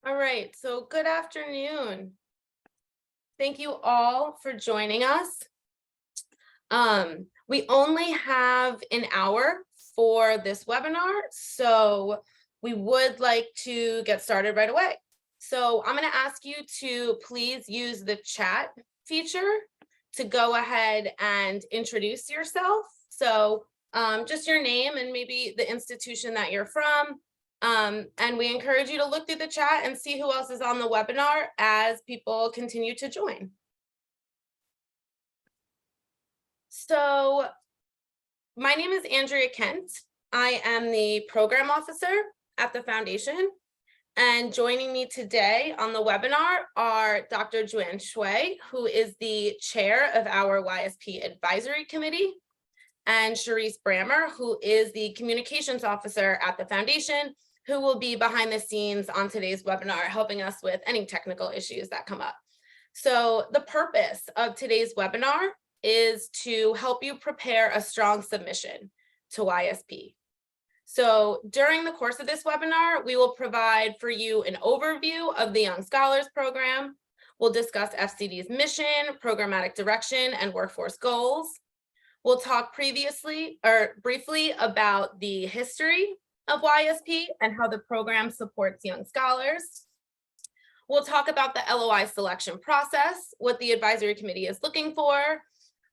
All right, so good afternoon. Thank you all for joining us. We only have an hour for this webinar, so we would like to get started right away. So I'm going to ask you to please use the chat feature to go ahead and introduce yourself. So just your name and maybe the institution that you're from. And we encourage you to look through the chat and see who else is on the webinar as people continue to join. So my name is Andrea Kent. I am the program officer at the foundation. And joining me today on the webinar are Dr. Joanne Shui, who is the chair of our YSP advisory committee, and Charisse Brammer, who is the communications officer at the foundation, who will be behind the scenes on today's webinar, helping us with any technical issues that come up. So the purpose of today's webinar is to help you prepare a strong submission to YSP. So during the course of this webinar, we will provide for you an overview of the Young Scholars Program. We'll discuss FCD's mission, programmatic direction, and workforce goals. We'll talk briefly about the history of YSP and how the program supports young scholars. We'll talk about the LOI selection process, what the advisory committee is looking for.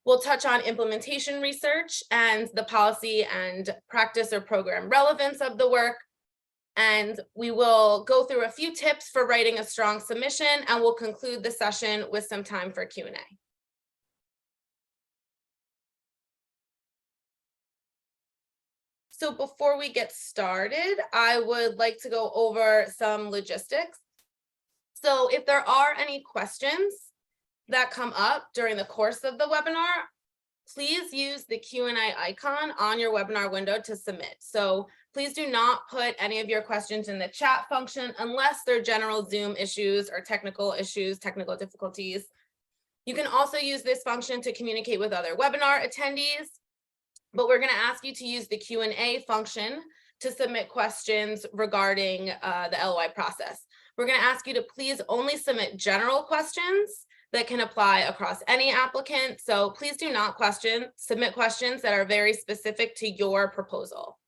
We'll touch on implementation research and the policy and practice or program relevance of the work. And we will go through a few tips for writing a strong submission, and we'll conclude the session with some time for Q&A. So before we get started, I would like to go over some logistics. So if there are any questions that come up during the course of the webinar, please use the Q&A icon on your webinar window to submit. So please do not put any of your questions in the chat function unless they're general Zoom issues or technical issues, technical difficulties. You can also use this function to communicate with other webinar attendees, but we're going to ask you to use the Q&A function to submit questions regarding the LOI process. We're going to ask you to please only submit general questions that can apply across any applicant. So please do not submit questions that are very specific to your proposal.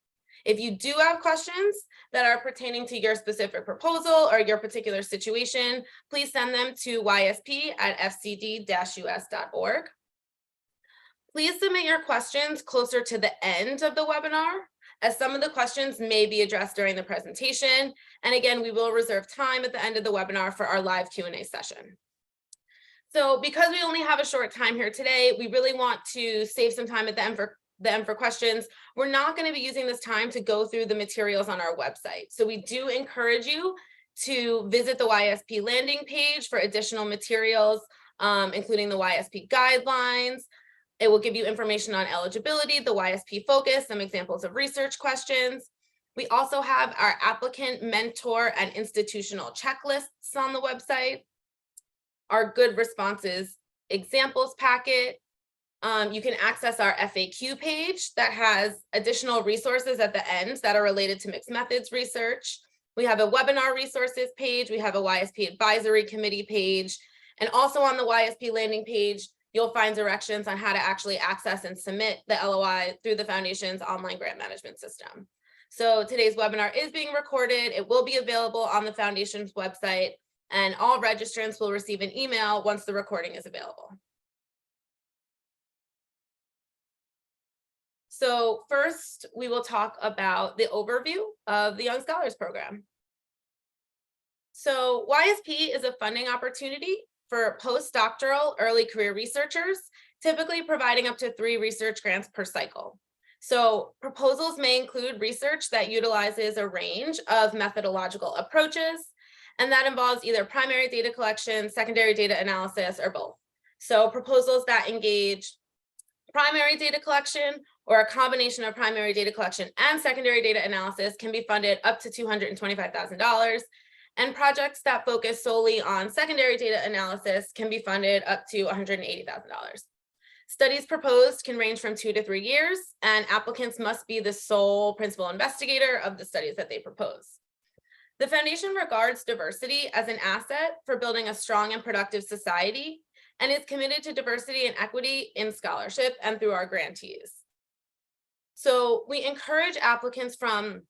If you do have questions that are pertaining to your specific proposal or your particular situation, please send them to ysp@fcd-us.org. Please submit your questions closer to the end of the webinar, as some of the questions may be addressed during the presentation. And again, we will reserve time at the end of the webinar for our live Q&A session. So because we only have a short time here today, we really want to save some time at the end for questions. We're not going to be using this time to go through the materials on our website. So we do encourage you to visit the YSP landing page for additional materials, including the YSP guidelines. It will give you information on eligibility, the YSP focus, some examples of research questions. We also have our applicant, mentor, and institutional checklists on the website. Our good responses examples packet. You can access our FAQ page that has additional resources at the end that are related to mixed methods research. We have a webinar resources page. We have a YSP advisory committee page. And also on the YSP landing page, you'll find directions on how to actually access and submit the LOI through the foundation's online grant management system. So today's webinar is being recorded. It will be available on the foundation's website, and all registrants will receive an email once the recording is available. So first, we will talk about the overview of the Young Scholars Program. So YSP is a funding opportunity for postdoctoral early career researchers, typically providing up to 3 research grants per cycle. So proposals may include research that utilizes a range of methodological approaches, and that involves either primary data collection, secondary data analysis, or both. So proposals that engage primary data collection or a combination of primary data collection and secondary data analysis can be funded up to $225,000. And projects that focus solely on secondary data analysis can be funded up to $180,000. Studies proposed can range from 2 to 3 years, and applicants must be the sole principal investigator of the studies that they propose. The foundation regards diversity as an asset for building a strong and productive society and is committed to diversity and equity in scholarship and through our grantees. So we encourage applicants from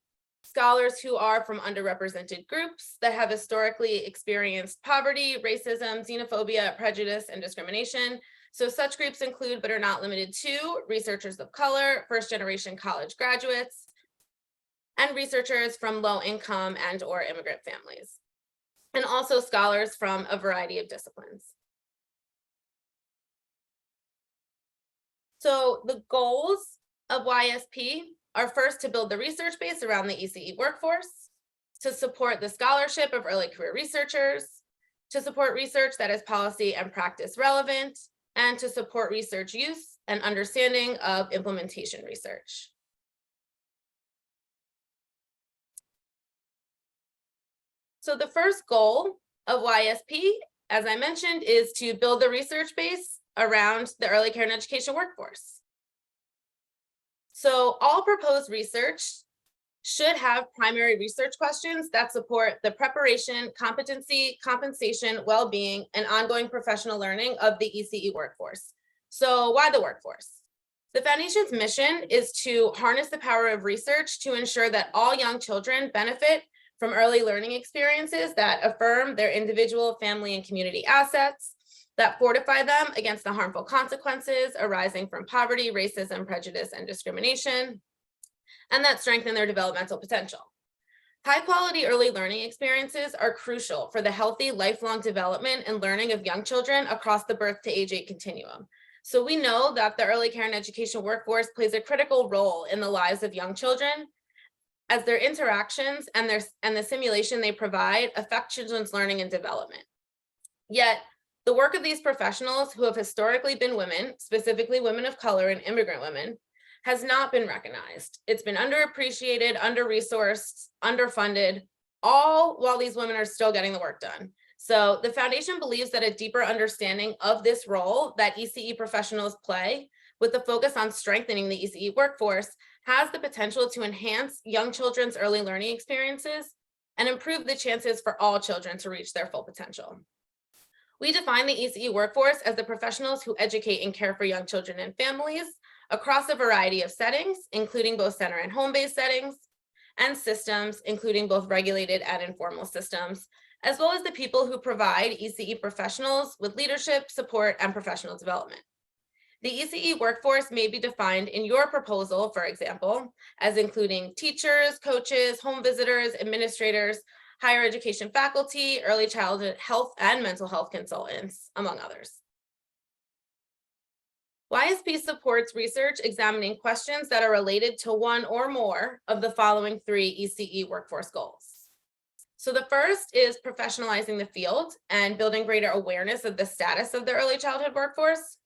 scholars who are from underrepresented groups that have historically experienced poverty, racism, xenophobia, prejudice, and discrimination. So such groups include, but are not limited to, researchers of color, first-generation college graduates, and researchers from low-income and/or immigrant families, and also scholars from a variety of disciplines. So the goals of YSP are first to build the research base around the ECE workforce, to support the scholarship of early career researchers, to support research that is policy and practice relevant, and to support research use and understanding of implementation research. So the first goal of YSP, as I mentioned, is to build the research base around the early care and education workforce. So all proposed research should have primary research questions that support the preparation, competency, compensation, well-being, and ongoing professional learning of the ECE workforce. So why the workforce? The foundation's mission is to harness the power of research to ensure that all young children benefit from early learning experiences that affirm their individual, family, and community assets, that fortify them against the harmful consequences arising from poverty, racism, prejudice, and discrimination, and that strengthen their developmental potential. High-quality early learning experiences are crucial for the healthy lifelong development and learning of young children across the birth to age 8 continuum. So we know that the early care and education workforce plays a critical role in the lives of young children, as their interactions and the simulation they provide affect children's learning and development. Yet, the work of these professionals who have historically been women, specifically women of color and immigrant women, has not been recognized. It's been underappreciated, under-resourced, underfunded, all while these women are still getting the work done. So the foundation believes that a deeper understanding of this role that ECE professionals play, with the focus on strengthening the ECE workforce, has the potential to enhance young children's early learning experiences and improve the chances for all children to reach their full potential. We define the ECE workforce as the professionals who educate and care for young children and families across a variety of settings, including both center and home-based settings, and systems, including both regulated and informal systems, as well as the people who provide ECE professionals with leadership, support, and professional development. The ECE workforce may be defined in your proposal, for example, as including teachers, coaches, home visitors, administrators, higher education faculty, early childhood health and mental health consultants, among others. YSP supports research examining questions that are related to one or more of the following 3 ECE workforce goals. So the first is professionalizing the field and building greater awareness of the status of the early childhood workforce.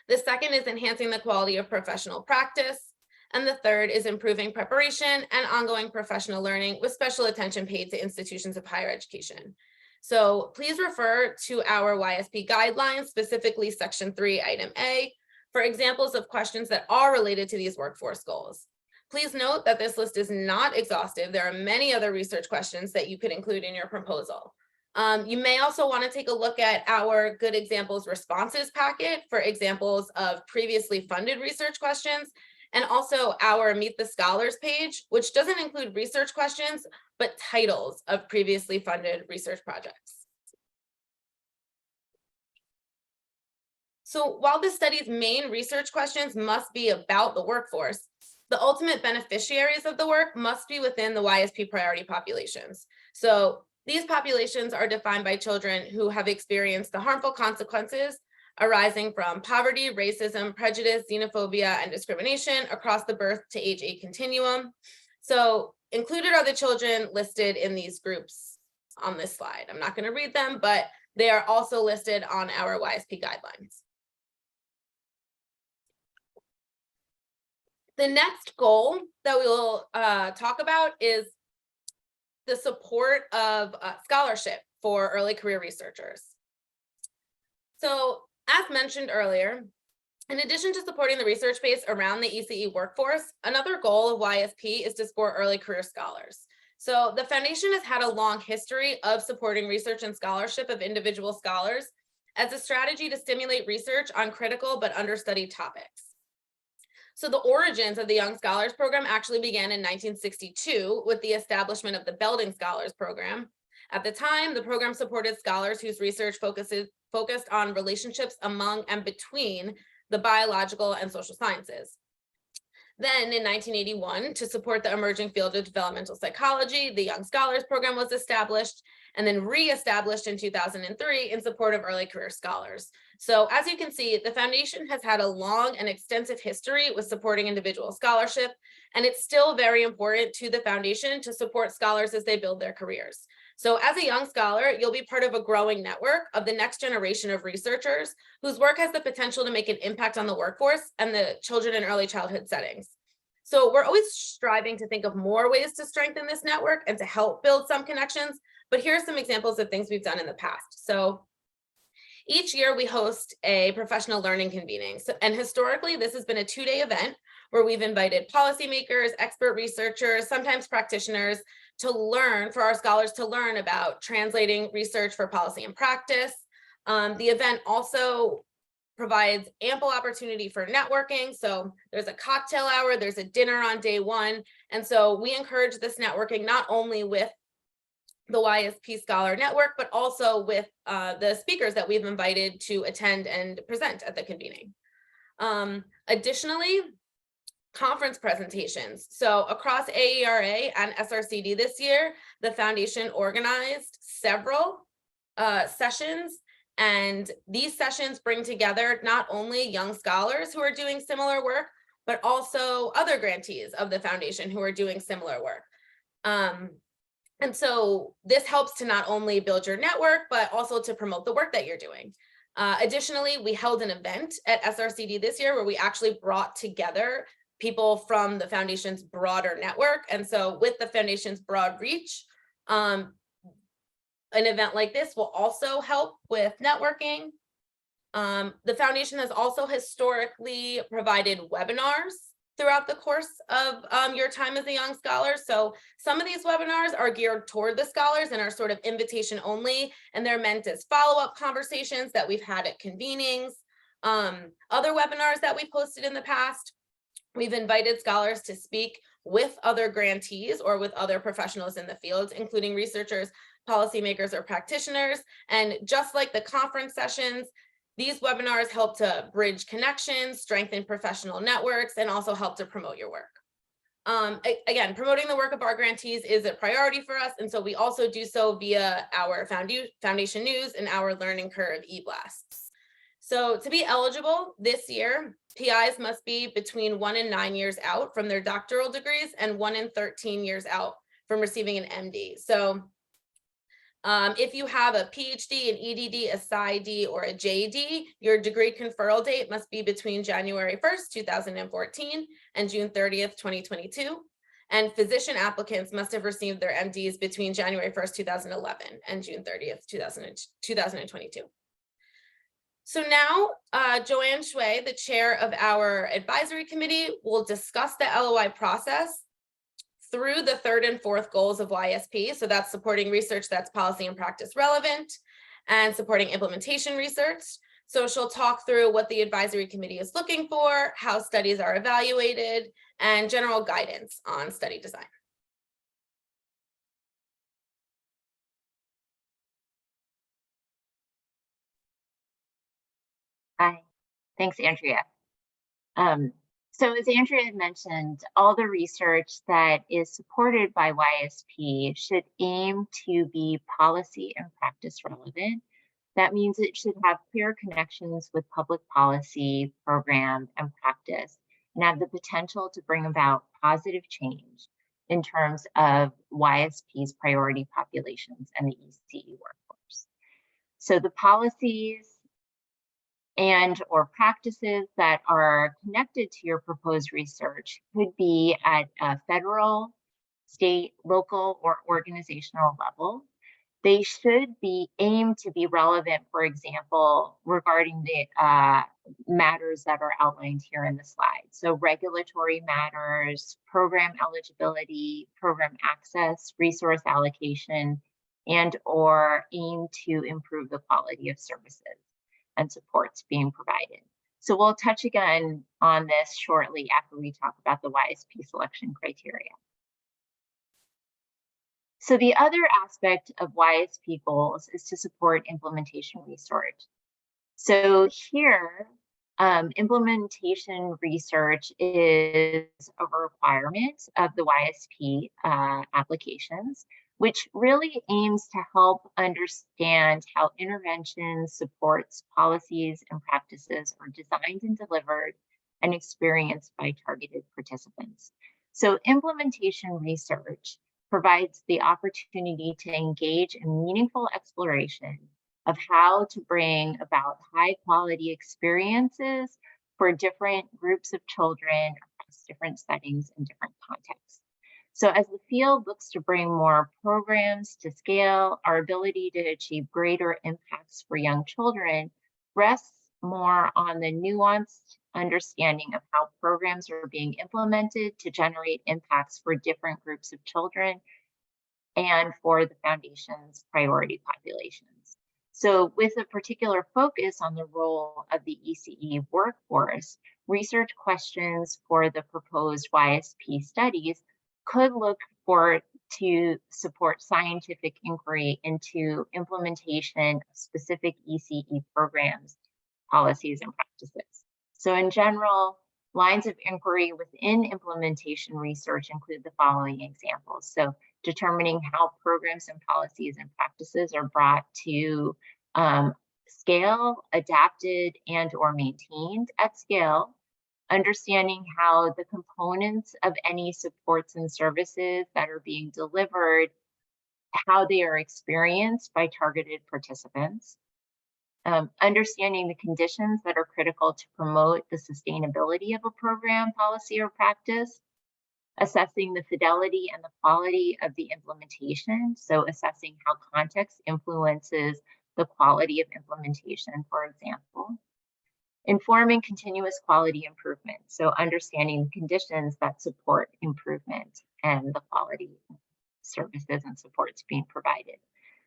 The second is enhancing the quality of professional practice. And the third is improving preparation and ongoing professional learning with special attention paid to institutions of higher education. So please refer to our YSP guidelines, specifically Section 3, Item A, for examples of questions that are related to these workforce goals. Please note that this list is not exhaustive. There are many other research questions that you could include in your proposal. You may also want to take a look at our Good Examples Responses packet for examples of previously funded research questions, and also our Meet the Scholars page, which doesn't include research questions, but titles of previously funded research projects. So while the study's main research questions must be about the workforce, the ultimate beneficiaries of the work must be within the YSP priority populations. So these populations are defined by children who have experienced the harmful consequences arising from poverty, racism, prejudice, xenophobia, and discrimination across the birth to age 8 continuum. So included are the children listed in these groups on this slide. I'm not going to read them, but they are also listed on our YSP guidelines. The next goal that we will talk about is the support of scholarship for early career researchers. So as mentioned earlier, in addition to supporting the research base around the ECE workforce, another goal of YSP is to support early career scholars. So the foundation has had a long history of supporting research and scholarship of individual scholars as a strategy to stimulate research on critical but understudied topics. So the origins of the Young Scholars Program actually began in 1962 with the establishment of the Belding Scholars Program. At the time, the program supported scholars whose research focused on relationships among and between the biological and social sciences. Then in 1981, to support the emerging field of developmental psychology, the Young Scholars Program was established and then reestablished in 2003 in support of early career scholars. So as you can see, the foundation has had a long and extensive history with supporting individual scholarship, and it's still very important to the foundation to support scholars as they build their careers. So as a young scholar, you'll be part of a growing network of the next generation of researchers whose work has the potential to make an impact on the workforce and the children in early childhood settings. So we're always striving to think of more ways to strengthen this network and to help build some connections, but here are some examples of things we've done in the past. So each year we host a professional learning convening. And historically, this has been a 2-day event where we've invited policymakers, expert researchers, sometimes practitioners to learn, for our scholars to learn about translating research for policy and practice. The event also provides ample opportunity for networking. So there's a cocktail hour, there's a dinner on day one. And so we encourage this networking not only with the YSP Scholar Network, but also with the speakers that we've invited to attend and present at the convening. Additionally, conference presentations. So across AERA and SRCD this year, the foundation organized several sessions, and these sessions bring together not only young scholars who are doing similar work, but also other grantees of the foundation who are doing similar work. And so this helps to not only build your network, but also to promote the work that you're doing. Additionally, we held an event at SRCD this year where we actually brought together people from the foundation's broader network. And so with the foundation's broad reach, an event like this will also help with networking. The foundation has also historically provided webinars throughout the course of your time as a young scholar. So some of these webinars are geared toward the scholars and are sort of invitation only, and they're meant as follow-up conversations that we've had at convenings. Other webinars that we posted in the past, we've invited scholars to speak with other grantees or with other professionals in the field, including researchers, policymakers, or practitioners. And just like the conference sessions, these webinars help to bridge connections, strengthen professional networks, and also help to promote your work. Again, promoting the work of our grantees is a priority for us, and so we also do so via our foundation news and our Learning Curve e-blasts. So to be eligible this year, PIs must be between 1 and 9 years out from their doctoral degrees and 1 and 13 years out from receiving an MD. So if you have a PhD, an EDD, a PsyD, or a JD, your degree conferral date must be between January 1st, 2014 and June 30th, 2022. And physician applicants must have received their MDs between January 1st, 2011 and June 30th, 2022. So now, Joanne Shui, the chair of our advisory committee, will discuss the LOI process through the 3rd and 4th goals of YSP. So that's supporting research that's policy and practice relevant and supporting implementation research. So she'll talk through what the advisory committee is looking for, how studies are evaluated, and general guidance on study design. Hi, thanks, Andrea. So as Andrea had mentioned, all the research that is supported by YSP should aim to be policy and practice relevant. That means it should have clear connections with public policy, program, and practice, and have the potential to bring about positive change in terms of YSP's priority populations and the ECE workforce. So the policies and or practices that are connected to your proposed research could be at a federal, state, local, or organizational level. They should be aimed to be relevant, for example, regarding the matters that are outlined here in the slide. So regulatory matters, program eligibility, program access, resource allocation, and or aim to improve the quality of services and supports being provided. So we'll touch again on this shortly after we talk about the YSP selection criteria. So the other aspect of YSP goals is to support implementation research. So here, implementation research is a requirement of the YSP applications, which really aims to help understand how interventions, supports, policies, and practices are designed and delivered and experienced by targeted participants. So implementation research provides the opportunity to engage in meaningful exploration of how to bring about high quality experiences for different groups of children across different settings and different contexts. So as the field looks to bring more programs to scale, our ability to achieve greater impacts for young children rests more on the nuanced understanding of how programs are being implemented to generate impacts for different groups of children and for the foundation's priority populations. So with a particular focus on the role of the ECE workforce, research questions for the proposed YSP studies could look for to support scientific inquiry into implementation of specific ECE programs, policies, and practices. So in general, lines of inquiry within implementation research include the following examples. So determining how programs and policies and practices are brought to scale, adapted, and or maintained at scale, understanding how the components of any supports and services that are being delivered, how they are experienced by targeted participants, understanding the conditions that are critical to promote the sustainability of a program, policy, or practice, assessing the fidelity and the quality of the implementation. So assessing how context influences the quality of implementation, for example. Informing continuous quality improvement. So understanding the conditions that support improvement and the quality of services and supports being provided.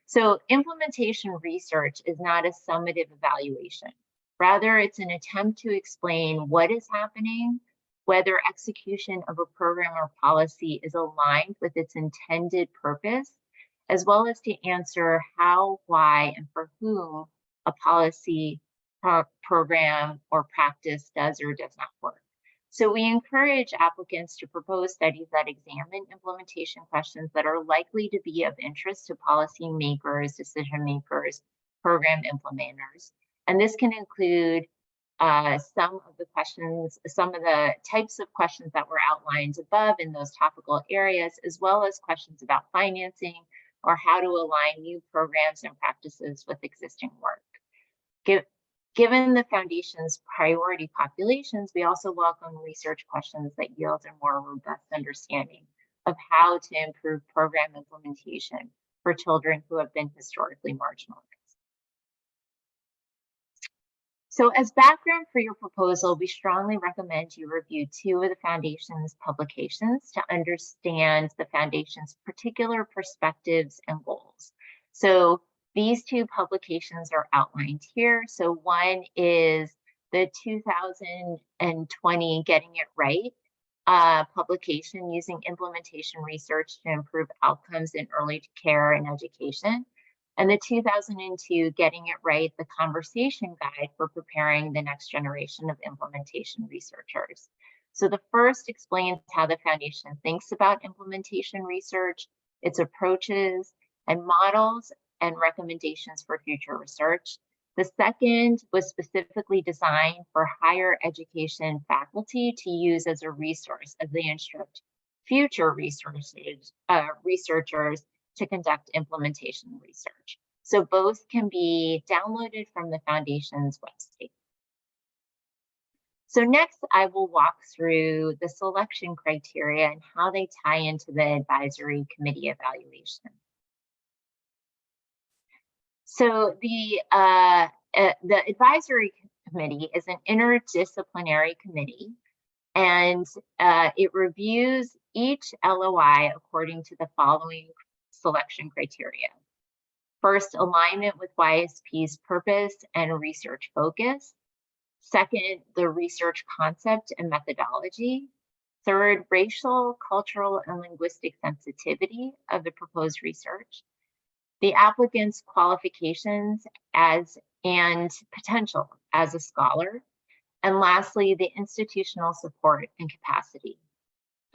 So implementation research is not a summative evaluation. Rather, it's an attempt to explain what is happening, whether execution of a program or policy is aligned with its intended purpose, as well as to answer how, why, and for whom a policy, program, or practice does or does not work. So we encourage applicants to propose studies that examine implementation questions that are likely to be of interest to policymakers, decision makers, program implementers. And this can include some of the types of questions that were outlined above in those topical areas, as well as questions about financing or how to align new programs and practices with existing work. Given the Foundation's priority populations, we also welcome research questions that yield a more robust understanding of how to improve program implementation for children who have been historically marginalized. So as background for your proposal, we strongly recommend you review 2 of the Foundation's publications to understand the Foundation's particular perspectives and goals. So these 2 publications are outlined here. So one is the 2020 Getting It Right publication using implementation research to improve outcomes in early care and education. And the 2002 Getting It Right, the Conversation Guide for Preparing the Next Generation of Implementation Researchers. So the first explains how the Foundation thinks about implementation research, its approaches and models and recommendations for future research. The second was specifically designed for higher education faculty to use as a resource as they instruct future researchers to conduct implementation research. So both can be downloaded from the Foundation's website. So next, I will walk through the selection criteria and how they tie into the advisory committee evaluation. So the advisory committee is an interdisciplinary committee, and it reviews each LOI according to the following selection criteria. First, alignment with YSP's purpose and research focus. Second, the research concept and methodology. Third, racial, cultural, and linguistic sensitivity of the proposed research. The applicant's qualifications and potential as a scholar. And lastly, the institutional support and capacity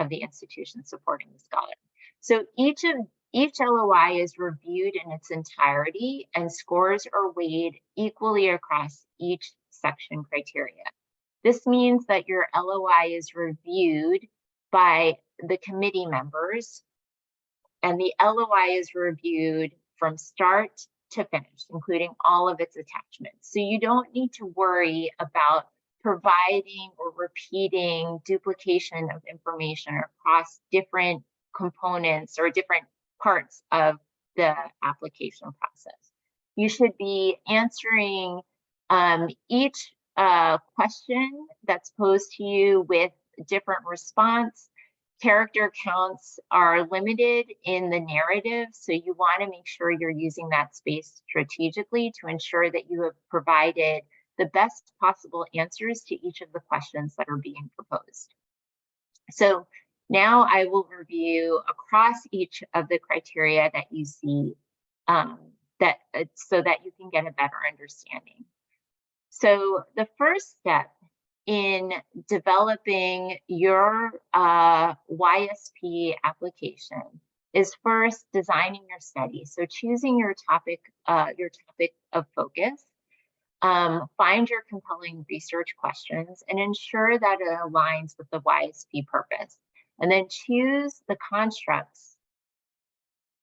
of the institution supporting the scholar. So each LOI is reviewed in its entirety, and scores are weighed equally across each section criteria. This means that your LOI is reviewed by the committee members, and the LOI is reviewed from start to finish, including all of its attachments. So you don't need to worry about providing or repeating duplication of information across different components or different parts of the application process. You should be answering each question that's posed to you with different response. Character counts are limited in the narrative, so you want to make sure you're using that space strategically to ensure that you have provided the best possible answers to each of the questions that are being proposed. So now I will review across each of the criteria that you see so that you can get a better understanding. So the first step in developing your YSP application is first designing your study. So choosing your topic of focus, find your compelling research questions and ensure that it aligns with the YSP purpose. And then choose the constructs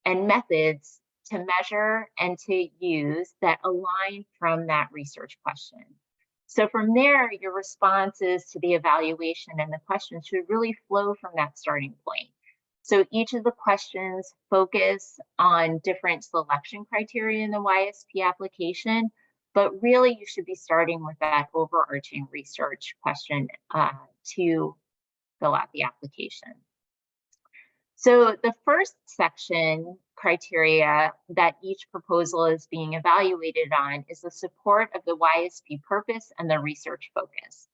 and methods to measure and to use that align from that research question. So from there, your responses to the evaluation and the questions should really flow from that starting point. So each of the questions focus on different selection criteria in the YSP application, but really you should be starting with that overarching research question to fill out the application. So the first section criteria that each proposal is being evaluated on is the support of the YSP purpose and the research focus.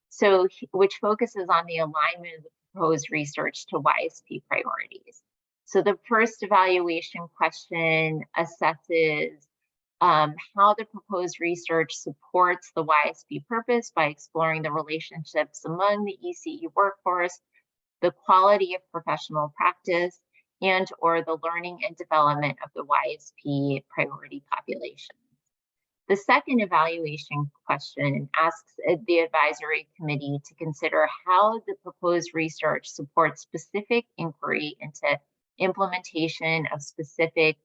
So which focuses on the alignment of the proposed research to YSP priorities. So the first evaluation question assesses how the proposed research supports the YSP purpose by exploring the relationships among the ECE workforce, the quality of professional practice, and or the learning and development of the YSP priority population. The second evaluation question asks the advisory committee to consider how the proposed research supports specific inquiry into implementation of specific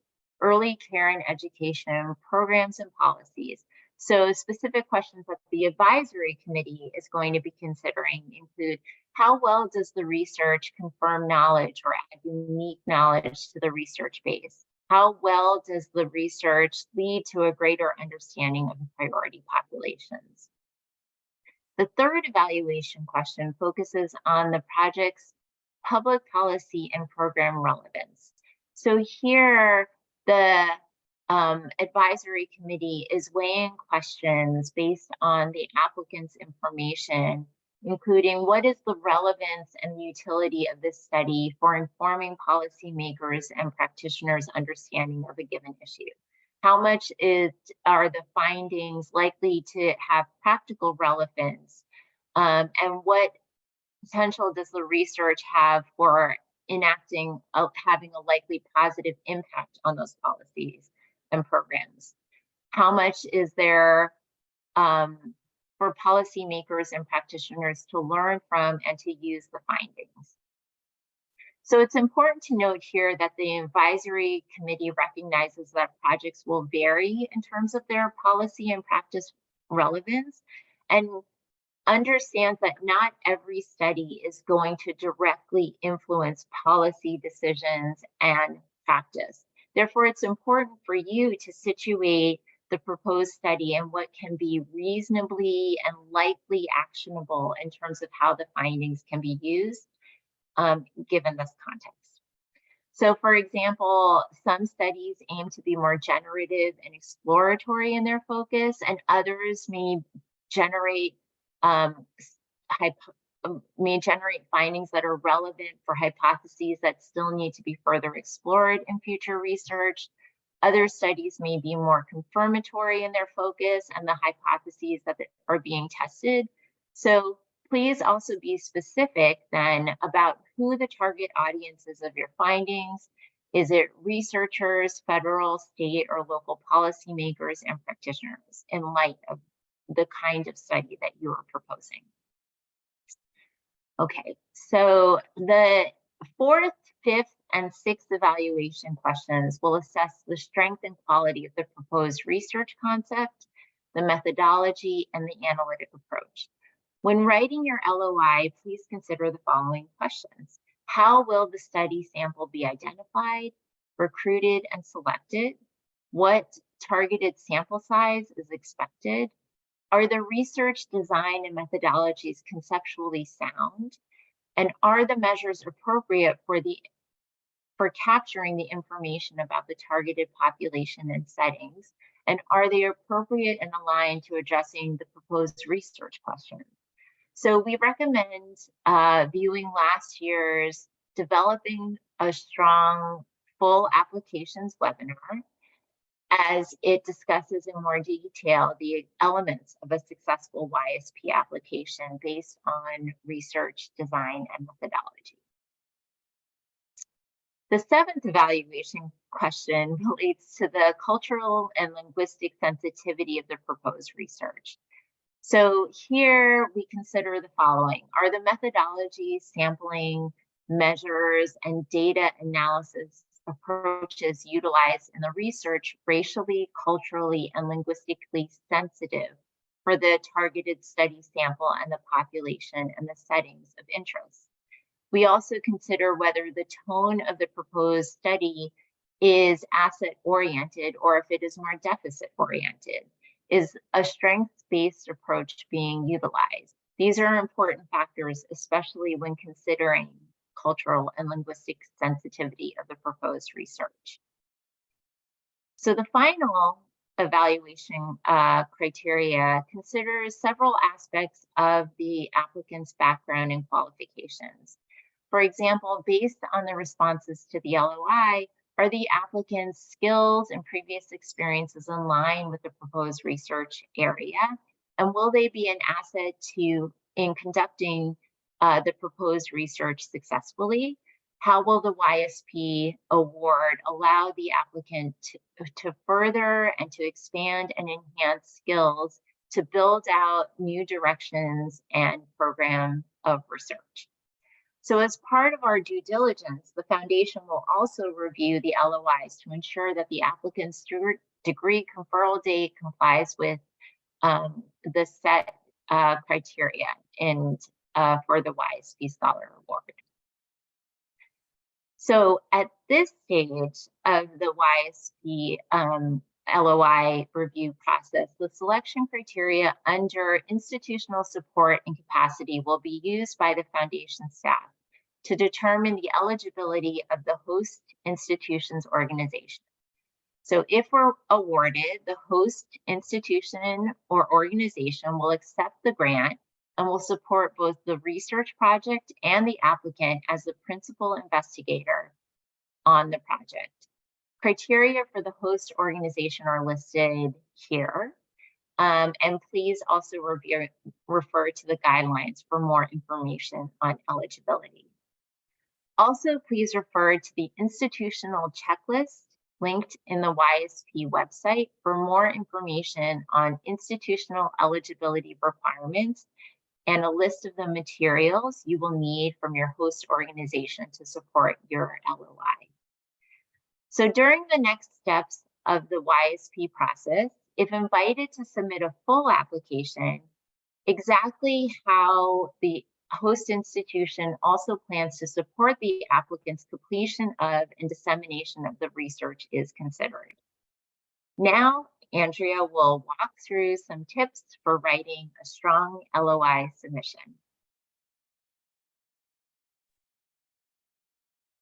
early care and education programs and policies. So specific questions that the advisory committee is going to be considering include how well does the research confirm knowledge or add unique knowledge to the research base? How well does the research lead to a greater understanding of the priority populations? The third evaluation question focuses on the project's public policy and program relevance. So here, the advisory committee is weighing questions based on the applicant's information, including what is the relevance and utility of this study for informing policymakers and practitioners' understanding of a given issue? How much are the findings likely to have practical relevance? And what potential does the research have for having a likely positive impact on those policies and programs? How much is there for policymakers and practitioners to learn from and to use the findings? So it's important to note here that the advisory committee recognizes that projects will vary in terms of their policy and practice relevance, and understands that not every study is going to directly influence policy decisions and practice. Therefore, it's important for you to situate the proposed study and what can be reasonably and likely actionable in terms of how the findings can be used given this context. So for example, some studies aim to be more generative and exploratory in their focus, and others may generate findings that are relevant for hypotheses that still need to be further explored in future research. Other studies may be more confirmatory in their focus and the hypotheses that are being tested. So please also be specific then about who the target audience is of your findings. Is it researchers, federal, state, or local policymakers and practitioners in light of the kind of study that you are proposing? Okay, so the fourth, fifth, and sixth evaluation questions will assess the strength and quality of the proposed research concept, the methodology, and the analytic approach. When writing your LOI, please consider the following questions. How will the study sample be identified, recruited, and selected? What targeted sample size is expected? Are the research design and methodologies conceptually sound? And are the measures appropriate for capturing the information about the targeted population and settings? And are they appropriate and aligned to addressing the proposed research questions? So we recommend viewing last year's Developing a Strong Full Applications webinar, as it discusses in more detail the elements of a successful YSP application based on research, design, and methodology. The seventh evaluation question relates to the cultural and linguistic sensitivity of the proposed research. So here we consider the following. Are the methodologies, sampling, measures, and data analysis approaches utilized in the research racially, culturally, and linguistically sensitive for the targeted study sample and the population and the settings of interest? We also consider whether the tone of the proposed study is asset-oriented or if it is more deficit-oriented. Is a strengths-based approach being utilized? These are important factors, especially when considering cultural and linguistic sensitivity of the proposed research. So the final evaluation criteria considers several aspects of the applicant's background and qualifications. For example, based on the responses to the LOI, are the applicant's skills and previous experiences in line with the proposed research area? And will they be an asset in conducting the proposed research successfully? How will the YSP award allow the applicant to further and to expand and enhance skills to build out new directions and program of research? So as part of our due diligence, the foundation will also review the LOIs to ensure that the applicant's degree conferral date complies with the set criteria for the YSP Scholar Award. So at this stage of the YSP LOI review process, the selection criteria under institutional support and capacity will be used by the foundation staff to determine the eligibility of the host institution's organization. So if we're awarded, the host institution or organization will accept the grant and will support both the research project and the applicant as the principal investigator on the project. Criteria for the host organization are listed here. And please also refer to the guidelines for more information on eligibility. Also, please refer to the institutional checklist linked in the YSP website for more information on institutional eligibility requirements and a list of the materials you will need from your host organization to support your LOI. So during the next steps of the YSP process, if invited to submit a full application, exactly how the host institution also plans to support the applicant's completion of and dissemination of the research is considered. Now, Andrea will walk through some tips for writing a strong LOI submission.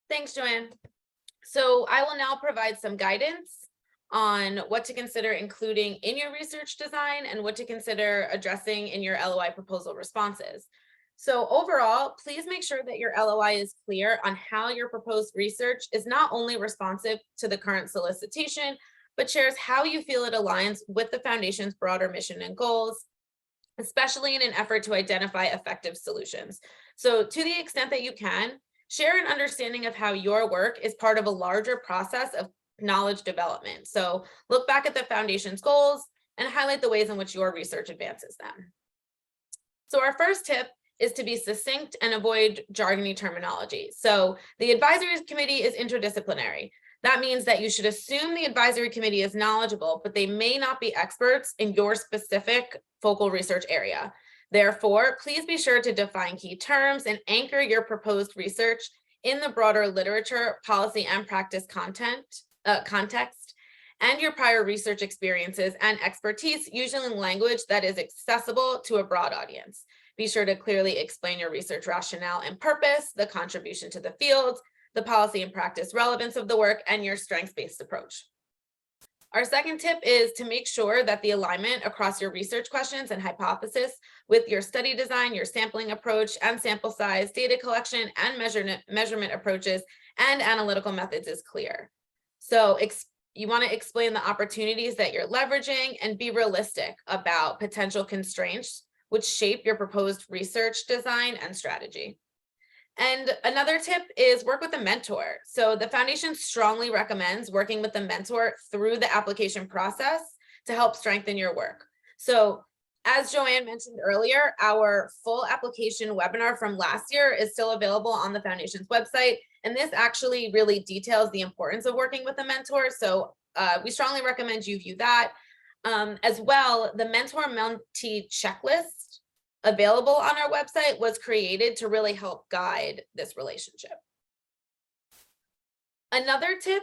Thanks, Joanne. So I will now provide some guidance on what to consider including in your research design and what to consider addressing in your LOI proposal responses. So overall, please make sure that your LOI is clear on how your proposed research is not only responsive to the current solicitation, but shares how you feel it aligns with the foundation's broader mission and goals, especially in an effort to identify effective solutions. So to the extent that you can, share an understanding of how your work is part of a larger process of knowledge development. So look back at the foundation's goals and highlight the ways in which your research advances them. So our first tip is to be succinct and avoid jargony terminology. So the advisory committee is interdisciplinary. That means that you should assume the advisory committee is knowledgeable, but they may not be experts in your specific focal research area. Therefore, please be sure to define key terms and anchor your proposed research in the broader literature, policy, and practice context, and your prior research experiences and expertise, usually in language that is accessible to a broad audience. Be sure to clearly explain your research rationale and purpose, the contribution to the field, the policy and practice relevance of the work, and your strengths-based approach. Our second tip is to make sure that the alignment across your research questions and hypothesis with your study design, your sampling approach and sample size, data collection and measurement approaches and analytical methods is clear. So you want to explain the opportunities that you're leveraging and be realistic about potential constraints which shape your proposed research design and strategy. And another tip is work with a mentor. So the foundation strongly recommends working with a mentor through the application process to help strengthen your work. So as Joanne mentioned earlier, our full application webinar from last year is still available on the foundation's website. And this actually really details the importance of working with a mentor. So we strongly recommend you view that. As well, the mentor-mentee checklist available on our website was created to really help guide this relationship. Another tip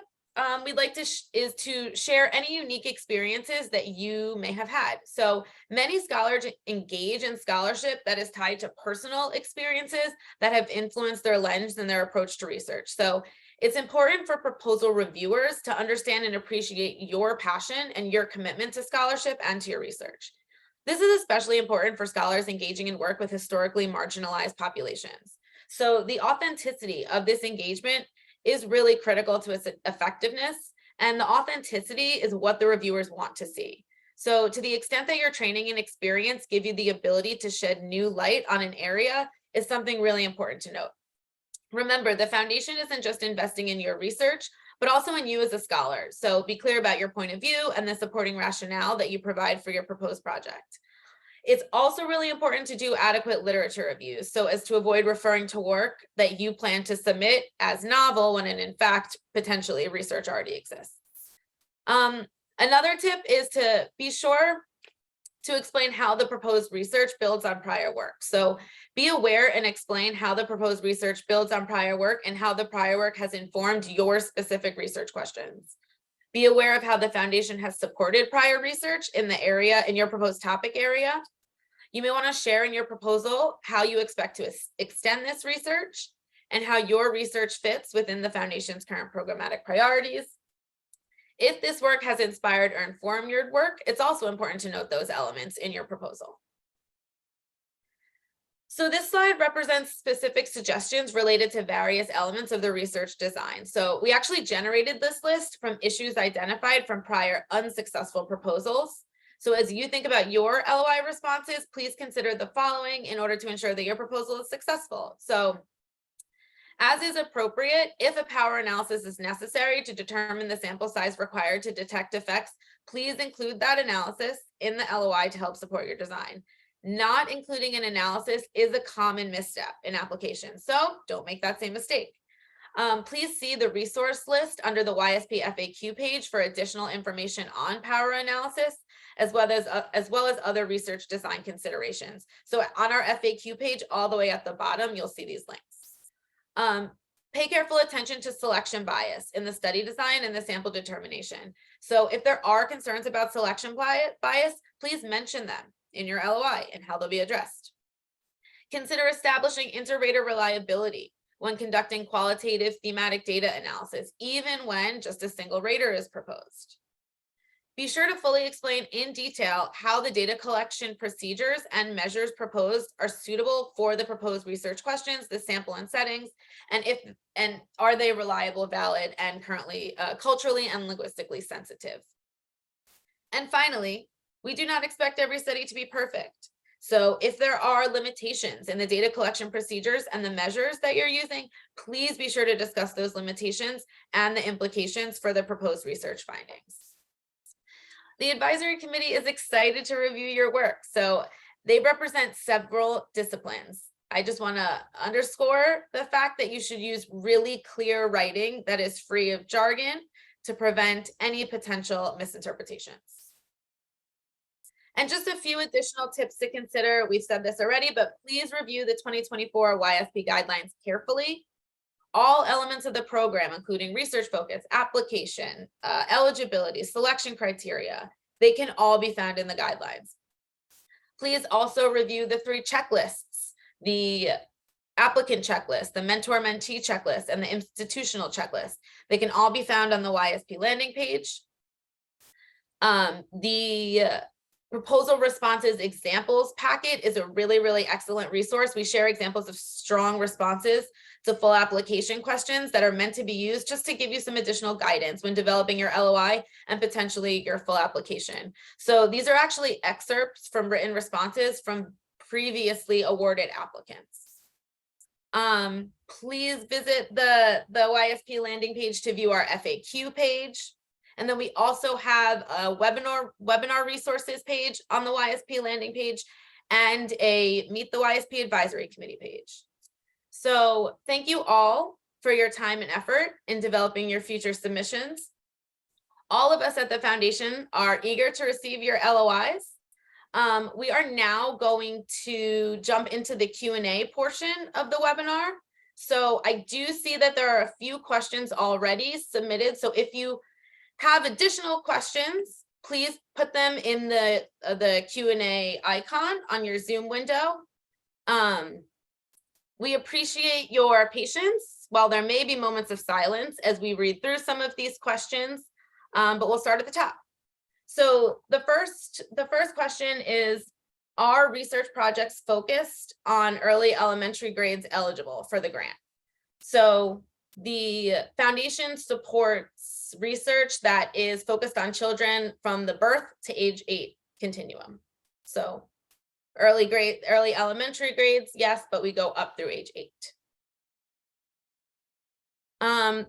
we'd like to is to share any unique experiences that you may have had. So many scholars engage in scholarship that is tied to personal experiences that have influenced their lens and their approach to research. So it's important for proposal reviewers to understand and appreciate your passion and your commitment to scholarship and to your research. This is especially important for scholars engaging in work with historically marginalized populations. So the authenticity of this engagement is really critical to its effectiveness, and the authenticity is what the reviewers want to see. So to the extent that your training and experience give you the ability to shed new light on an area is something really important to note. Remember, the foundation isn't just investing in your research, but also in you as a scholar. So be clear about your point of view and the supporting rationale that you provide for your proposed project. It's also really important to do adequate literature reviews so as to avoid referring to work that you plan to submit as novel when in fact, potentially research already exists. Another tip is to be sure to explain how the proposed research builds on prior work. So be aware and explain how the proposed research builds on prior work and how the prior work has informed your specific research questions. Be aware of how the foundation has supported prior research in the area, in your proposed topic area. You may want to share in your proposal how you expect to extend this research and how your research fits within the foundation's current programmatic priorities. If this work has inspired or informed your work, it's also important to note those elements in your proposal. So this slide represents specific suggestions related to various elements of the research design. So we actually generated this list from issues identified from prior unsuccessful proposals. So as you think about your LOI responses, please consider the following in order to ensure that your proposal is successful. So as is appropriate, if a power analysis is necessary to determine the sample size required to detect effects, please include that analysis in the LOI to help support your design. Not including an analysis is a common misstep in applications, so don't make that same mistake. Please see the resource list under the YSP FAQ page for additional information on power analysis, as well as other research design considerations. So on our FAQ page, all the way at the bottom, you'll see these links. Pay careful attention to selection bias in the study design and the sample determination. So if there are concerns about selection bias, please mention them in your LOI and how they'll be addressed. Consider establishing inter-rater reliability when conducting qualitative thematic data analysis, even when just a single rater is proposed. Be sure to fully explain in detail how the data collection procedures and measures proposed are suitable for the proposed research questions, the sample and settings, and are they reliable, valid, and currently culturally and linguistically sensitive. And finally, we do not expect every study to be perfect. So if there are limitations in the data collection procedures and the measures that you're using, please be sure to discuss those limitations and the implications for the proposed research findings. The advisory committee is excited to review your work. So they represent several disciplines. I just want to underscore the fact that you should use really clear writing that is free of jargon to prevent any potential misinterpretations. And just a few additional tips to consider. We've said this already, but please review the 2024 YSP guidelines carefully. All elements of the program, including research focus, application, eligibility, selection criteria, they can all be found in the guidelines. Please also review the 3 checklists, the applicant checklist, the mentor-mentee checklist, and the institutional checklist. They can all be found on the YSP landing page. The proposal responses examples packet is a really, really excellent resource. We share examples of strong responses to full application questions that are meant to be used just to give you some additional guidance when developing your LOI and potentially your full application. So these are actually excerpts from written responses from previously awarded applicants. Please visit the YSP landing page to view our FAQ page. And then we also have a webinar resources page on the YSP landing page and a Meet the YSP Advisory Committee page. So thank you all for your time and effort in developing your future submissions. All of us at the foundation are eager to receive your LOIs. We are now going to jump into the Q&A portion of the webinar. So I do see that there are a few questions already submitted. So if you have additional questions, please put them in the Q&A icon on your Zoom window. We appreciate your patience while there may be moments of silence as we read through some of these questions, but we'll start at the top. So the first question is, are research projects focused on early elementary grades eligible for the grant? So the foundation supports research that is focused on children from the birth to age 8 continuum. So early elementary grades, yes, but we go up through age 8.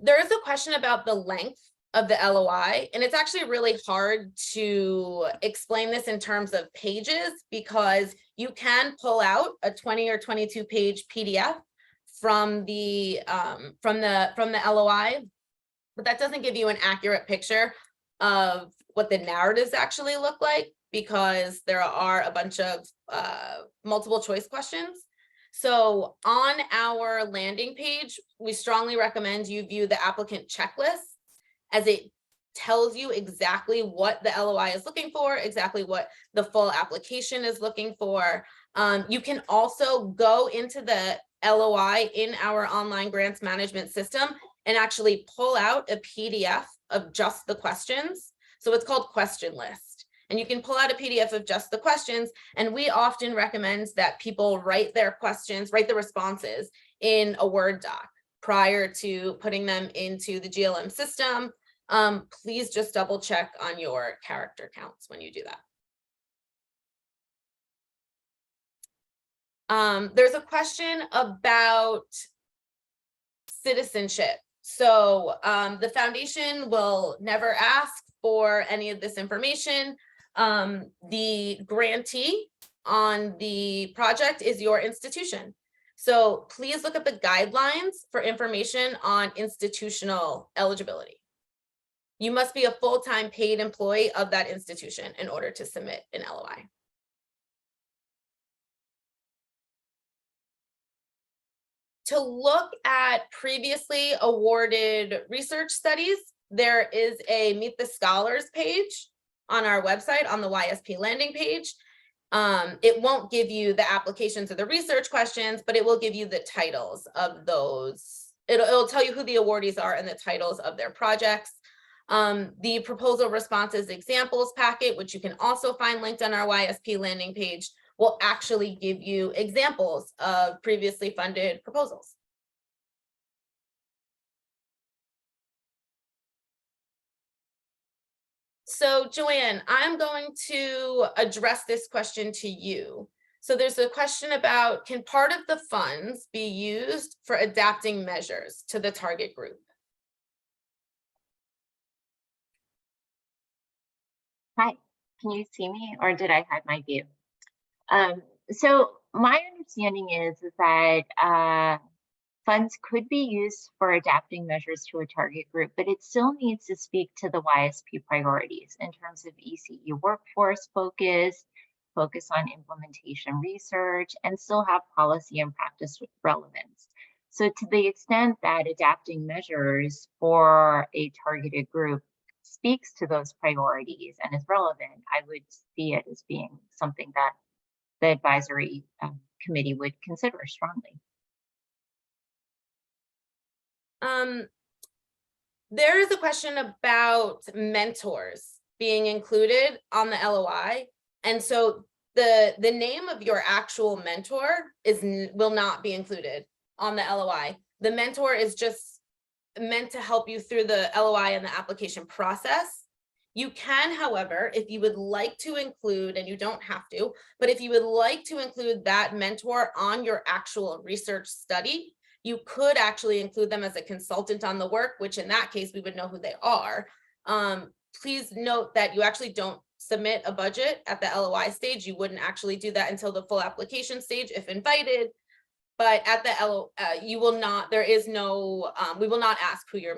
There is a question about the length of the LOI, and it's actually really hard to explain this in terms of pages because you can pull out a 20 or 22 page PDF from the LOI, but that doesn't give you an accurate picture of what the narratives actually look like because there are a bunch of multiple choice questions. So on our landing page, we strongly recommend you view the applicant checklist, as it tells you exactly what the LOI is looking for, exactly what the full application is looking for. You can also go into the LOI in our online grants management system and actually pull out a PDF of just the questions. So it's called question list. And you can pull out a PDF of just the questions. And we often recommend that people write their questions, write the responses in a Word doc prior to putting them into the GLM system. Please just double check on your character counts when you do that. There's a question about citizenship. So the foundation will never ask for any of this information. The grantee on the project is your institution. So please look at the guidelines for information on institutional eligibility. You must be a full-time paid employee of that institution in order to submit an LOI. To look at previously awarded research studies, there is a Meet the Scholars page on our website on the YSP landing page. It won't give you the applications or the research questions, but it will give you the titles of those. It'll tell you who the awardees are and the titles of their projects. The proposal responses examples packet, which you can also find linked on our YSP landing page, will actually give you examples of previously funded proposals. So Joanne, I'm going to address this question to you. So there's a question about, can part of the funds be used for adapting measures to the target group? Hi, can you see me or did I hide my view? So my understanding is that funds could be used for adapting measures to a target group, but it still needs to speak to the YSP priorities in terms of ECE workforce focus on implementation research, and still have policy and practice relevance. So to the extent that adapting measures for a targeted group speaks to those priorities and is relevant, I would see it as being something that the advisory committee would consider strongly. There is a question about mentors being included on the LOI. And so the name of your actual mentor will not be included on the LOI. The mentor is just meant to help you through the LOI and the application process. You can, however, if you would like to include, and you don't have to, but if you would like to include that mentor on your actual research study, you could actually include them as a consultant on the work, which in that case, we would know who they are. Please note that you actually don't submit a budget at the LOI stage. You wouldn't actually do that until the full application stage if invited. But at the you will not, there is no, we will not ask who your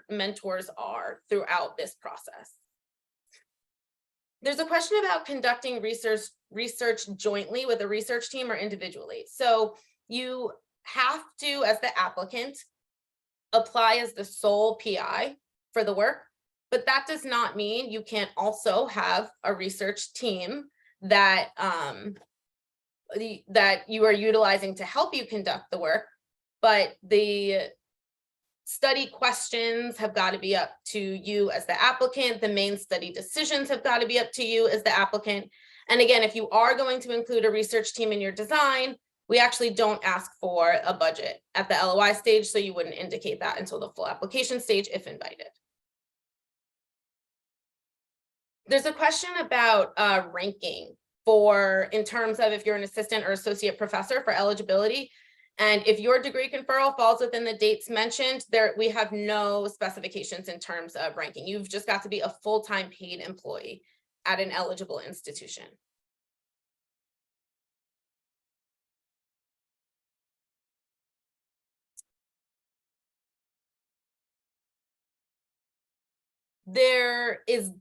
mentors are throughout this process. There's a question about conducting research jointly with a research team or individually. So you have to, as the applicant, apply as the sole PI for the work, but that does not mean you can't also have a research team that that you are utilizing to help you conduct the work, but the study questions have got to be up to you as the applicant. The main study decisions have got to be up to you as the applicant. And again, if you are going to include a research team in your design, we actually don't ask for a budget at the LOI stage, so you wouldn't indicate that until the full application stage if invited. There's a question about ranking in terms of if you're an assistant or associate professor for eligibility. And if your degree conferral falls within the dates mentioned, we have no specifications in terms of ranking. You've just got to be a full-time paid employee at an eligible institution. There is,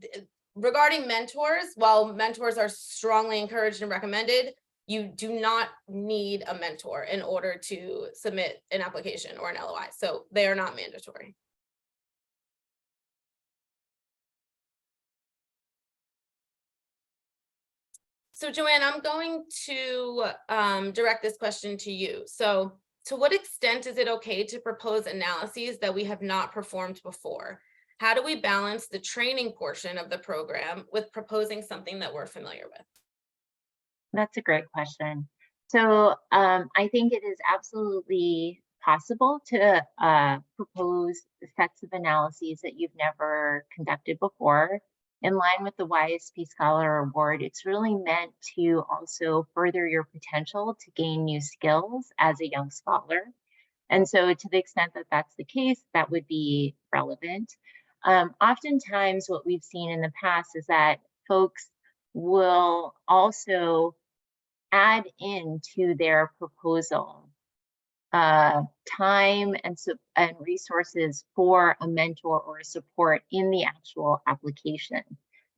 regarding mentors, while mentors are strongly encouraged and recommended, you do not need a mentor in order to submit an application or an LOI. So they are not mandatory. So Joanne, I'm going to direct this question to you. So to what extent is it okay to propose analyses that we have not performed before? How do we balance the training portion of the program with proposing something that we're familiar with? That's a great question. So I think it is absolutely possible to propose sets of analyses that you've never conducted before. In line with the YSP Scholar Award, it's really meant to also further your potential to gain new skills as a young scholar. And so to the extent that that's the case, that would be relevant. Oftentimes what we've seen in the past is that folks will also add into their proposal time and resources for a mentor or a support in the actual application.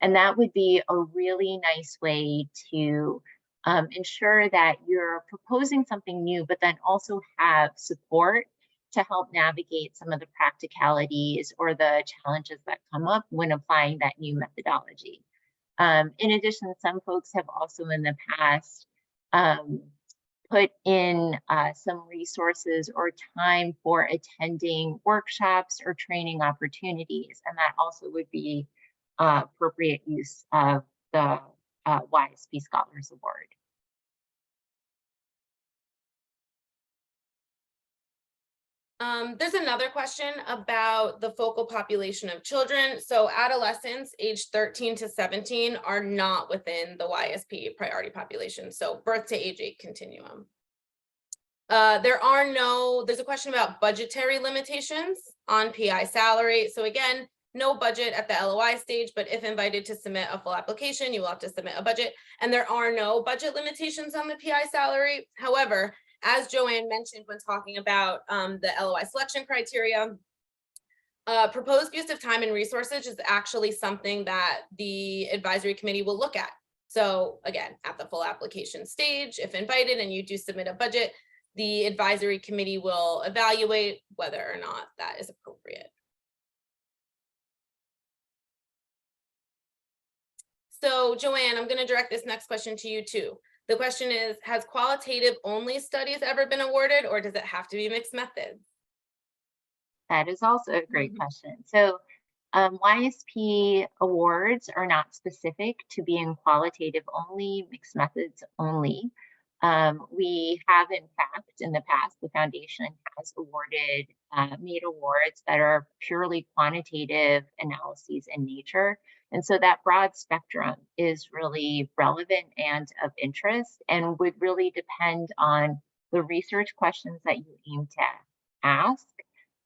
And that would be a really nice way to ensure that you're proposing something new, but then also have support to help navigate some of the practicalities or the challenges that come up when applying that new methodology. In addition, some folks have also in the past put in some resources or time for attending workshops or training opportunities, and that also would be appropriate use of the YSP Scholars Award. There's another question about the focal population of children. So adolescents aged 13 to 17 are not within the YSP priority population. So birth to age 8 continuum. There's a question about budgetary limitations on PI salary. So again, no budget at the LOI stage, but if invited to submit a full application, you will have to submit a budget. And there are no budget limitations on the PI salary. However, as Joanne mentioned when talking about the LOI selection criteria, proposed use of time and resources is actually something that the advisory committee will look at. So again, at the full application stage, if invited and you do submit a budget, the advisory committee will evaluate whether or not that is appropriate. So Joanne, I'm going to direct this next question to you too. The question is, has qualitative only studies ever been awarded, or does it have to be mixed methods? That is also a great question. So YSP awards are not specific to being qualitative only, mixed methods only. We have, in fact, in the past, the foundation has awarded, made awards that are purely quantitative analyses in nature. And so that broad spectrum is really relevant and of interest and would really depend on the research questions that you aim to ask,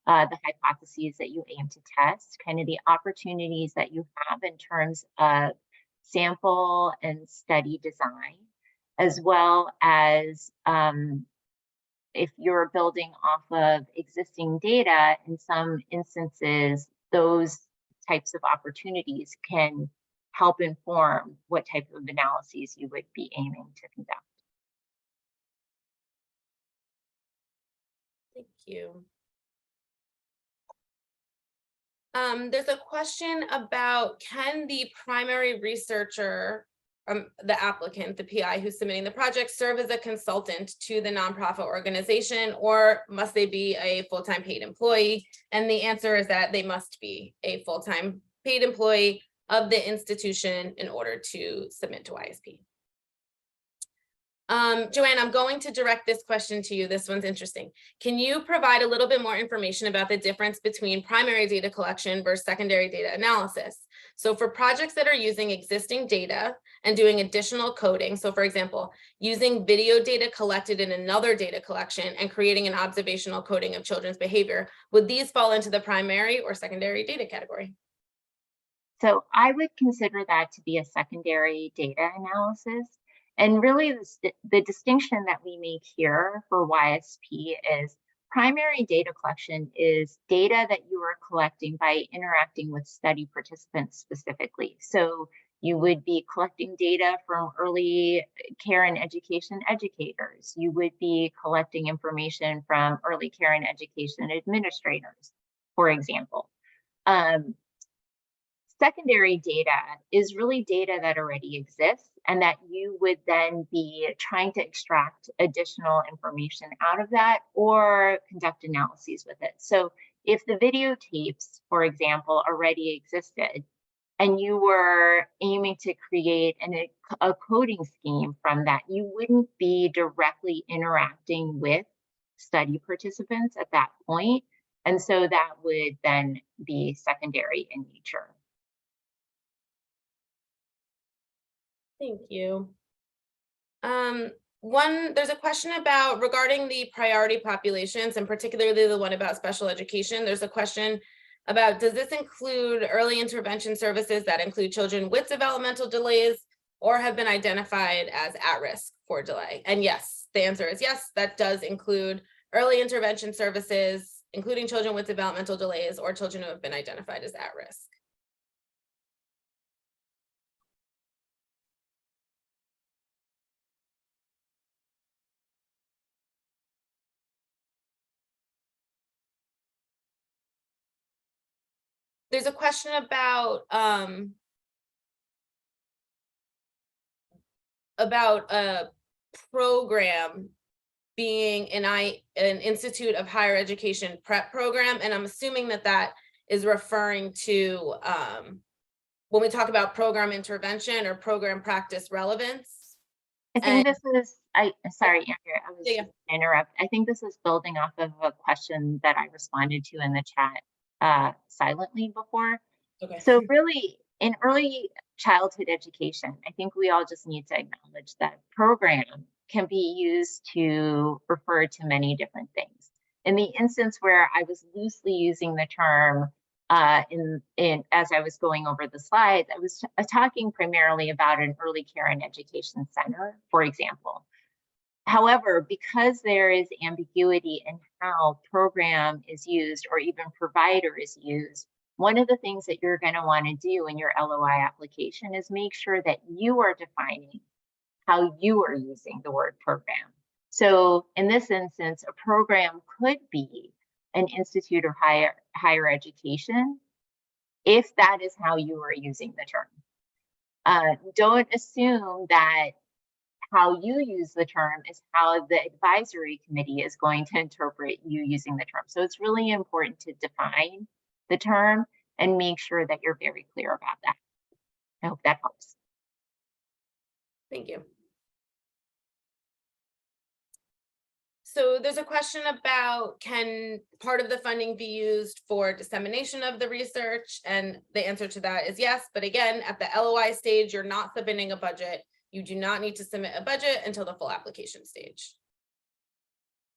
the hypotheses that you aim to test, kind of the opportunities that you have in terms of sample and study design, as well as if you're building off of existing data. In some instances, those types of opportunities can help inform what type of analyses you would be aiming to conduct. Thank you. There's a question about, can the primary researcher, the applicant, the PI who's submitting the project, serve as a consultant to the nonprofit organization, or must they be a full-time paid employee? And the answer is that they must be a full-time paid employee of the institution in order to submit to YSP. Joanne, I'm going to direct this question to you. This one's interesting. Can you provide a little bit more information about the difference between primary data collection versus secondary data analysis? So for projects that are using existing data and doing additional coding, so for example, using video data collected in another data collection and creating an observational coding of children's behavior, would these fall into the primary or secondary data category? So I would consider that to be a secondary data analysis. And really the distinction that we make here for YSP is primary data collection is data that you are collecting by interacting with study participants specifically. So you would be collecting data from early care and education educators. You would be collecting information from early care and education administrators, for example. Secondary data is really data that already exists and that you would then be trying to extract additional information out of that or conduct analyses with it. So if the videotapes, for example, already existed and you were aiming to create a coding scheme from that, you wouldn't be directly interacting with study participants at that point. And so that would then be secondary in nature. Thank you. There's a question about regarding the priority populations, and particularly the one about special education. There's a question about, does this include early intervention services that include children with developmental delays or have been identified as at risk for delay? And yes, the answer is yes, that does include early intervention services, including children with developmental delays or children who have been identified as at risk. There's a question about a program being an Institute of Higher Education prep program, and I'm assuming that that is referring to when we talk about program intervention or program practice relevance. I think this is, sorry, Andrea, I was Yeah. just gonna interrupt. I think this is building off of a question that I responded to in the chat silently before. Okay. So really, in early childhood education, I think we all just need to acknowledge that program can be used to refer to many different things. In the instance where I was loosely using the term in as I was going over the slides, I was talking primarily about an early care and education center, for example. However, because there is ambiguity in how program is used or even provider is used, one of the things that you're going to want to do in your LOI application is make sure that you are defining how you are using the word program. So in this instance, a program could be an institute of higher education if that is how you are using the term. Don't assume that how you use the term is how the advisory committee is going to interpret you using the term. So it's really important to define the term and make sure that you're very clear about that. I hope that helps. Thank you. So there's a question about, can part of the funding be used for dissemination of the research? And the answer to that is yes. But again, at the LOI stage, you're not submitting a budget. You do not need to submit a budget until the full application stage.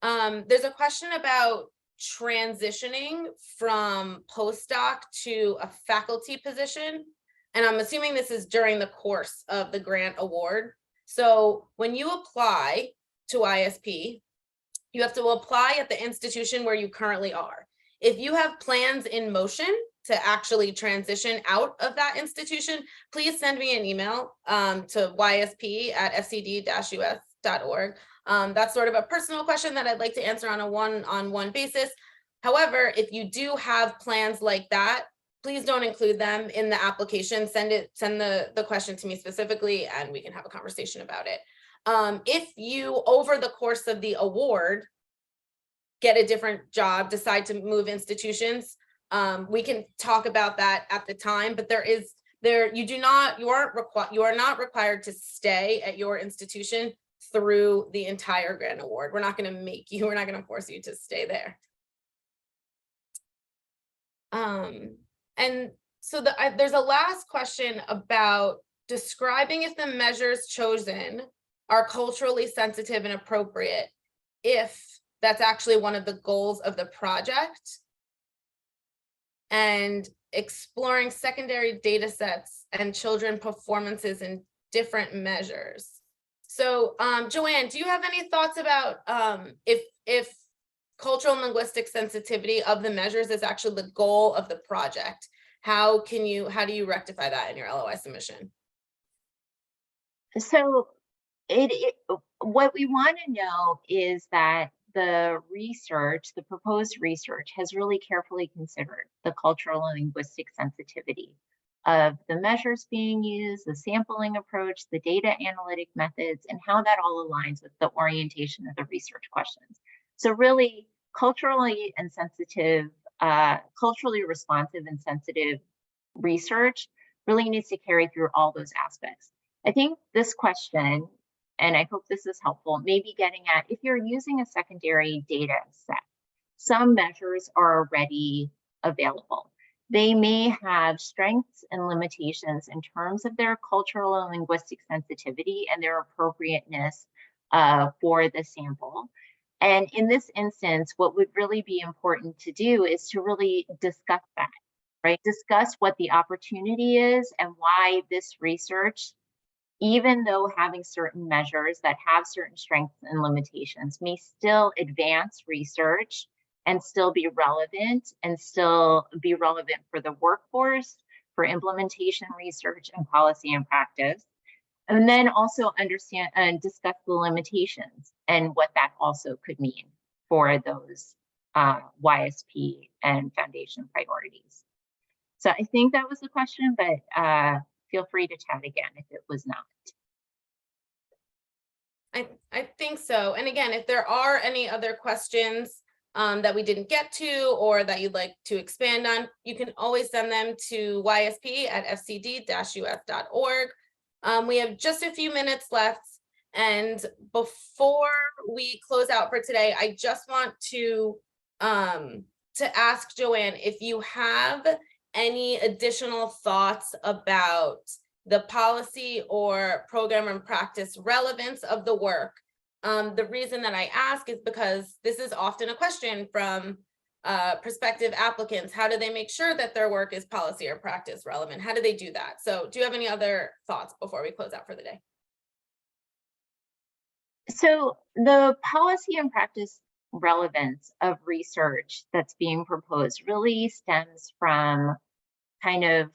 There's a question about transitioning from postdoc to a faculty position. And I'm assuming this is during the course of the grant award. So when you apply to ISP, you have to apply at the institution where you currently are. If you have plans in motion to actually transition out of that institution, please send me an email to ysp@fcd-us.org. That's sort of a personal question that I'd like to answer on a one-on-one basis. However, if you do have plans like that, please don't include them in the application. Send the question to me specifically, and we can have a conversation about it. If you, over the course of the award, get a different job, decide to move institutions, we can talk about that at the time, but you are not required to stay at your institution through the entire grant award. We're not going to force you to stay there. And so there's a last question about describing if the measures chosen are culturally sensitive and appropriate, if that's actually one of the goals of the project, and exploring secondary data sets and children performances in different measures. So Joanne, do you have any thoughts about if cultural and linguistic sensitivity of the measures is actually the goal of the project? How do you rectify that in your LOI submission? So what we want to know is that the proposed research has really carefully considered the cultural and linguistic sensitivity of the measures being used, the sampling approach, the data analytic methods, and how that all aligns with the orientation of the research questions. So really culturally responsive and sensitive research really needs to carry through all those aspects. I think this question, and I hope this is helpful, maybe getting at, if you're using a secondary data set, some measures are already available. They may have strengths and limitations in terms of their cultural and linguistic sensitivity and their appropriateness for the sample. And in this instance, what would really be important to do is to really discuss that, right? Discuss what the opportunity is and why this research even though having certain measures that have certain strengths and limitations may still advance research and still be relevant for the workforce, for implementation research and policy and practice. And then also understand and discuss the limitations and what that also could mean for those YSP and foundation priorities. So I think that was the question, but feel free to chat again if it was not. I think so. And again, if there are any other questions that we didn't get to or that you'd like to expand on, you can always send them to ysp@fcd-us.org. We have just a few minutes left. And before we close out for today, I just want to ask Joanne if you have any additional thoughts about the policy or program and practice relevance of the work. The reason that I ask is because this is often a question from prospective applicants. How do they make sure that their work is policy or practice relevant? How do they do that? So do you have any other thoughts before we close out for the day? So the policy and practice relevance of research that's being proposed really stems from kind of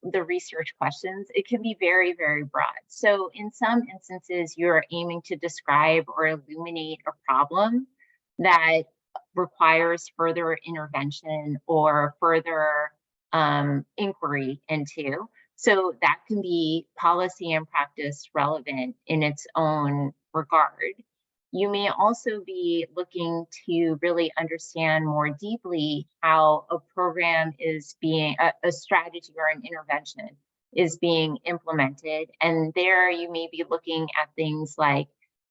the research questions. It can be very, very broad. So in some instances, you're aiming to describe or illuminate a problem that requires further intervention or further inquiry into. So that can be policy and practice relevant in its own regard. You may also be looking to really understand more deeply how a program is being, a strategy or an intervention is being implemented. And there you may be looking at things like,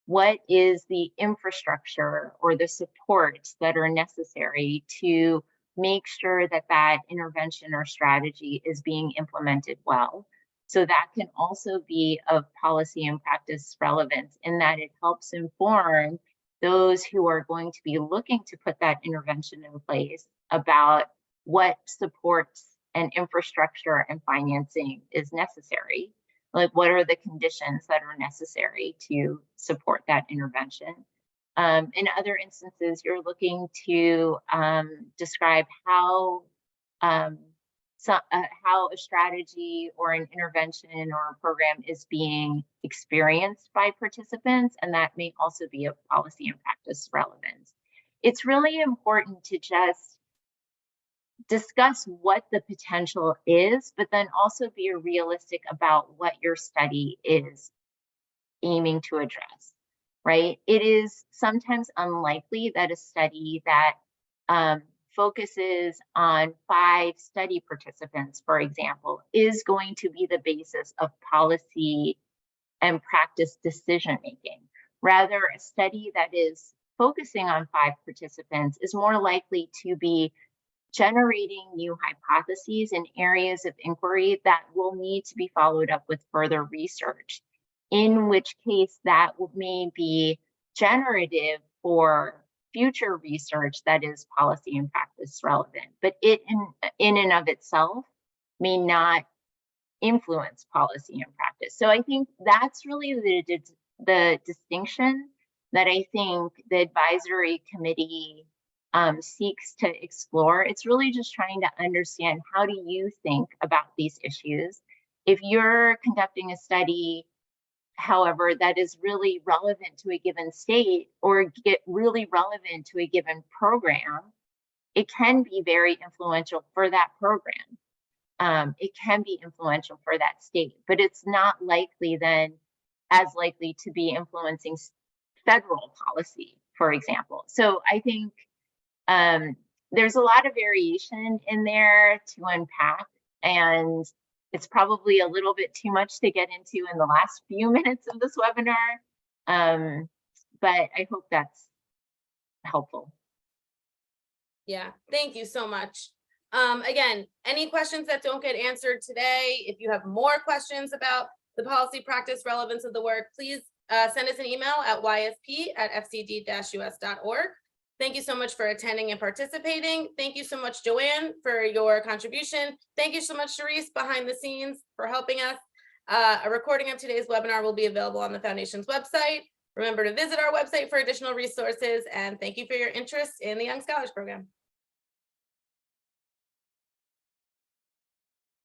what is the infrastructure or the supports that are necessary to make sure that that intervention or strategy is being implemented well? So that can also be of policy and practice relevance in that it helps inform those who are going to be looking to put that intervention in place about what supports and infrastructure and financing is necessary. Like, what are the conditions that are necessary to support that intervention? In other instances, you're looking to describe how how a strategy or an intervention or a program is being experienced by participants, and that may also be of policy and practice relevance. It's really important to just discuss what the potential is, but then also be realistic about what your study is aiming to address, right? It is sometimes unlikely that a study that focuses on 5 study participants, for example, is going to be the basis of policy and practice decision-making. Rather, a study that is focusing on 5 participants is more likely to be generating new hypotheses in areas of inquiry that will need to be followed up with further research, in which case that may be generative for future research that is policy and practice relevant, but it in and of itself may not influence policy and practice. So I think that's really the distinction that I think the advisory committee seeks to explore. It's really just trying to understand, how do you think about these issues? If you're conducting a study, however, that is really relevant to a given state or get really relevant to a given program, it can be very influential for that program. It can be influential for that state, but it's not likely then as likely to be influencing federal policy, for example. So I think there's a lot of variation in there to unpack, and it's probably a little bit too much to get into in the last few minutes of this webinar, but I hope that's helpful. Yeah, thank you so much. Again, any questions that don't get answered today, if you have more questions about the policy practice relevance of the work, please send us an email at ysp@fcd-us.org. Thank you so much for attending and participating. Thank you so much, Joanne, for your contribution. Thank you so much, Sharice, behind the scenes, for helping us. A recording of today's webinar will be available on the Foundation's website. Remember to visit our website for additional resources, and thank you for your interest in the Young Scholars Program.